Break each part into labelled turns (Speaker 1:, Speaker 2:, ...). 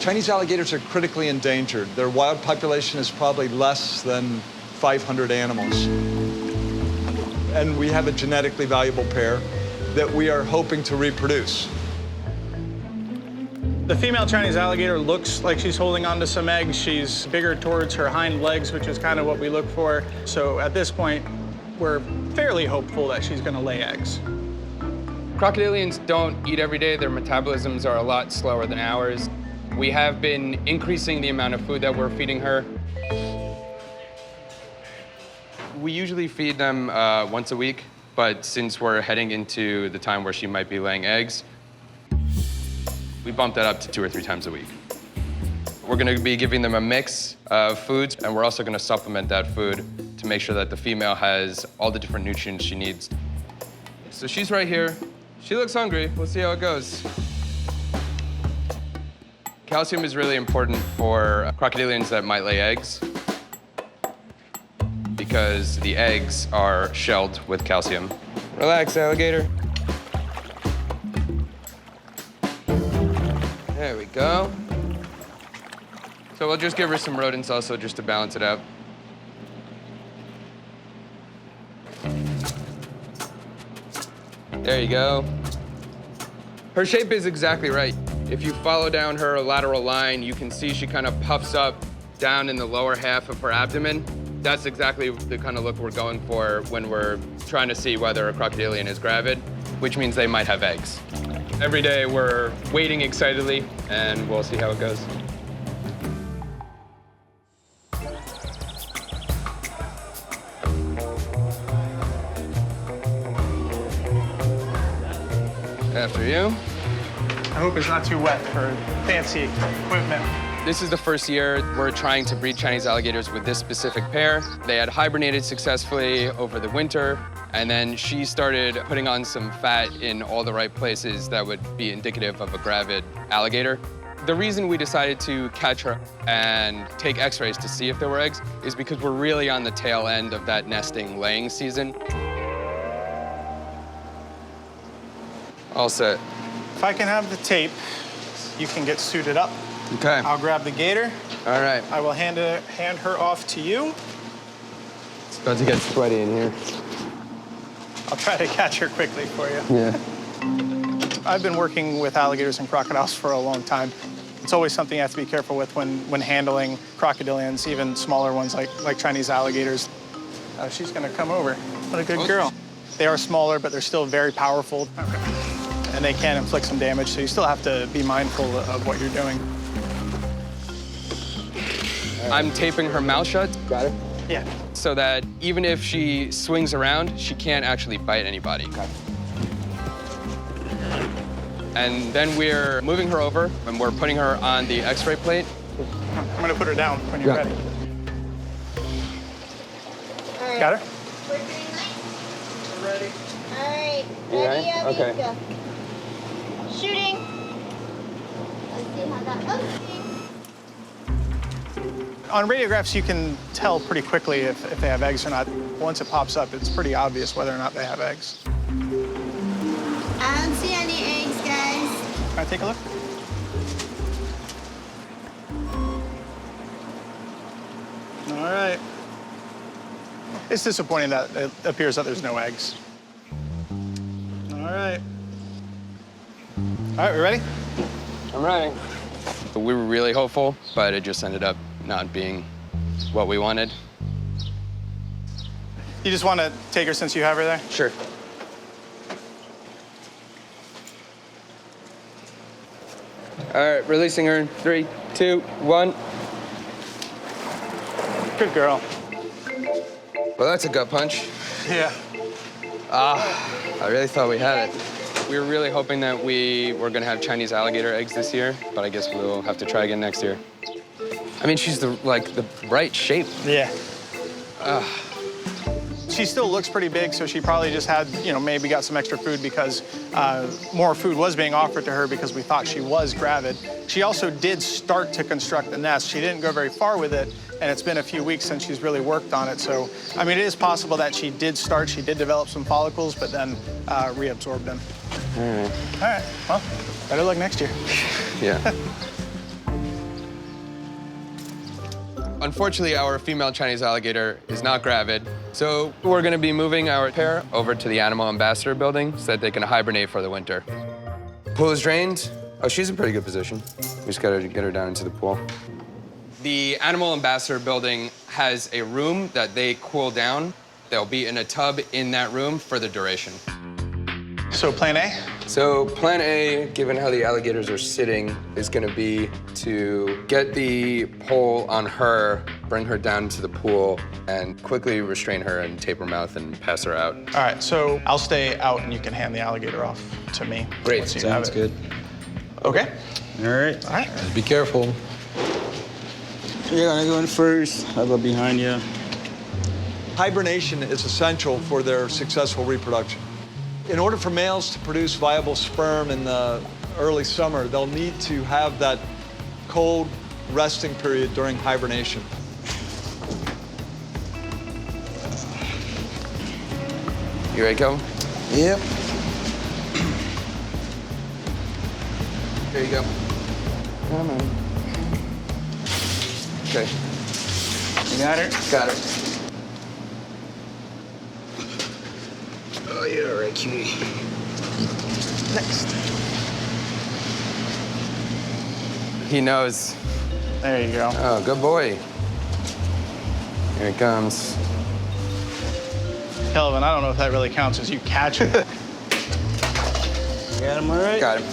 Speaker 1: Chinese alligators are critically endangered. Their wild population is probably less than 500 animals. And we have a genetically valuable pair that we are hoping to reproduce.
Speaker 2: The female Chinese alligator looks like she's holding on to some eggs. She's bigger towards her hind legs, which is kind of what we look for. So at this point, we're fairly hopeful that she's going to lay eggs.
Speaker 3: Crocodilians don't eat every day. Their metabolisms are a lot slower than ours. We have been increasing the amount of food that we're feeding her. We usually feed them once a week, but since we're heading into the time where she might be laying eggs, we bumped that up to 2 or 3 times a week. We're gonna be giving them a mix of foods, and we're also gonna supplement that food to make sure that the female has all the different nutrients she needs. So she's right here. She looks hungry. We'll see how it goes. Calcium is really important for crocodilians that might lay eggs because the eggs are shelled with calcium. Relax, alligator. There we go. So we'll just give her some rodents also just to balance it out. There you go. Her shape is exactly right. If you follow down her lateral line, you can see she kind of puffs up down in the lower half of her abdomen. That's exactly the kind of look we're going for when we're trying to see whether a crocodilian is gravid, which means they might have eggs. Every day we're waiting excitedly, and we'll see how it goes. After you.
Speaker 2: I hope it's not too wet for fancy equipment.
Speaker 3: This is the first year we're trying to breed Chinese alligators with this specific pair. They had hibernated successfully over the winter, and then she started putting on some fat in all the right places that would be indicative of a gravid alligator. The reason we decided to catch her and take x-rays to see if there were eggs is because we're really on the tail end of that nesting laying season. All set.
Speaker 2: If I can have the tape, you can get suited up.
Speaker 3: Okay.
Speaker 2: I'll grab the gator.
Speaker 3: All right.
Speaker 2: I will hand her off to you.
Speaker 3: It's about to get sweaty in here.
Speaker 2: I'll try to catch her quickly for you.
Speaker 3: Yeah.
Speaker 2: I've been working with alligators and crocodiles for a long time. It's always something you have to be careful with when handling crocodilians, even smaller ones like Chinese alligators. She's gonna come over. What a good girl. They are smaller, but they're still very powerful. And they can inflict some damage, so you still have to be mindful of what you're doing.
Speaker 3: I'm taping her mouth shut.
Speaker 4: Got it?
Speaker 2: Yeah.
Speaker 3: So that even if she swings around, she can't actually bite anybody.
Speaker 4: Okay.
Speaker 3: And then we're moving her over, and we're putting her on the x-ray plate.
Speaker 2: I'm gonna put her down when you're ready.
Speaker 5: All right.
Speaker 2: Got her?
Speaker 5: We're doing nice.
Speaker 2: We're ready.
Speaker 5: All right.
Speaker 4: You
Speaker 5: Ready?
Speaker 4: ready? Okay.
Speaker 5: Go. Shooting. Let's see how that goes.
Speaker 2: On radiographs, you can tell pretty quickly if they have eggs or not. Once it pops up, it's pretty obvious whether or not they have eggs.
Speaker 5: I don't see any eggs, guys.
Speaker 2: Can I take a look? All right. It's disappointing that it appears that there's no eggs. All right. All right, we ready?
Speaker 3: I'm ready. We were really hopeful, but it just ended up not being what we wanted.
Speaker 2: You just want to take her since you have her there?
Speaker 3: Sure. All right, releasing her in 3, 2, 1.
Speaker 2: Good girl.
Speaker 3: Well, that's a gut punch.
Speaker 2: Yeah.
Speaker 3: I really thought we had it. We were really hoping that we were gonna have Chinese alligator eggs this year, but I guess we'll have to try again next year. I mean, she's the right shape.
Speaker 2: Yeah. She still looks pretty big, so she probably just had, maybe got some extra food because more food was being offered to her because we thought she was gravid. She also did start to construct the nest. She didn't go very far with it, and it's been a few weeks since she's really worked on it. So, I mean, it is possible that she did develop some follicles, but then reabsorbed them.
Speaker 3: All right.
Speaker 2: All right, well, better luck next year.
Speaker 3: Yeah. Unfortunately, our female Chinese alligator is not gravid, so we're gonna be moving our pair over to the Animal Ambassador building so that they can hibernate for the winter. Pool is drained. Oh, she's in pretty good position. We just gotta get her down into the pool. The Animal Ambassador building has a room that they cool down. They'll be in a tub in that room for the duration.
Speaker 2: So plan A?
Speaker 3: So plan A, given how the alligators are sitting, is gonna be to get the pole on her, bring her down to the pool, and quickly restrain her and tape her mouth and pass her out.
Speaker 2: All right, so I'll stay out and you can hand the alligator off to me.
Speaker 3: Great.
Speaker 2: Once you have
Speaker 4: Sounds
Speaker 2: it.
Speaker 4: good.
Speaker 2: Okay.
Speaker 4: All right.
Speaker 2: All right.
Speaker 4: Be careful. You're gonna go in first. I'll go behind you.
Speaker 1: Hibernation is essential for their successful reproduction. In order for males to produce viable sperm in the early summer, they'll need to have that cold resting period during hibernation.
Speaker 3: You ready, Kelvin?
Speaker 4: Yep.
Speaker 3: Here you go. Come on. Okay,
Speaker 4: You got her?
Speaker 3: got her.
Speaker 4: Oh, you're all right, cutie.
Speaker 2: Next.
Speaker 3: He knows.
Speaker 2: There you go.
Speaker 3: Oh, good boy. Here it comes.
Speaker 2: Kelvin, I don't know if that really counts as you catching it.
Speaker 4: You got him all right?
Speaker 3: Got him.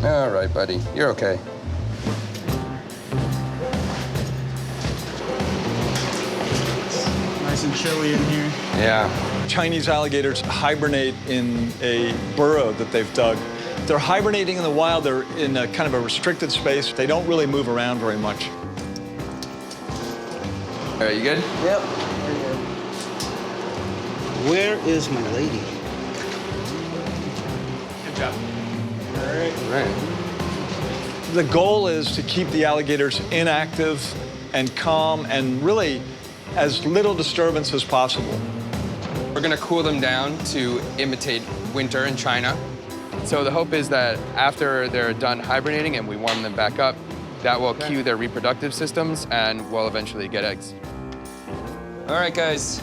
Speaker 3: All right, buddy. You're okay.
Speaker 4: Nice and chilly in here.
Speaker 3: Yeah.
Speaker 1: Chinese alligators hibernate in a burrow that they've dug. They're hibernating in the wild. They're in a kind of a restricted space. They don't really move around very much.
Speaker 3: All right, you good?
Speaker 4: Yep. Where is my lady?
Speaker 2: Good job.
Speaker 4: All right.
Speaker 3: All right.
Speaker 1: The goal is to keep the alligators inactive and calm and really as little disturbance as possible.
Speaker 3: We're gonna cool them down to imitate winter in China. So the hope is that after they're done hibernating and we warm them back up, that will cue their reproductive systems and we'll eventually get eggs. All right, guys.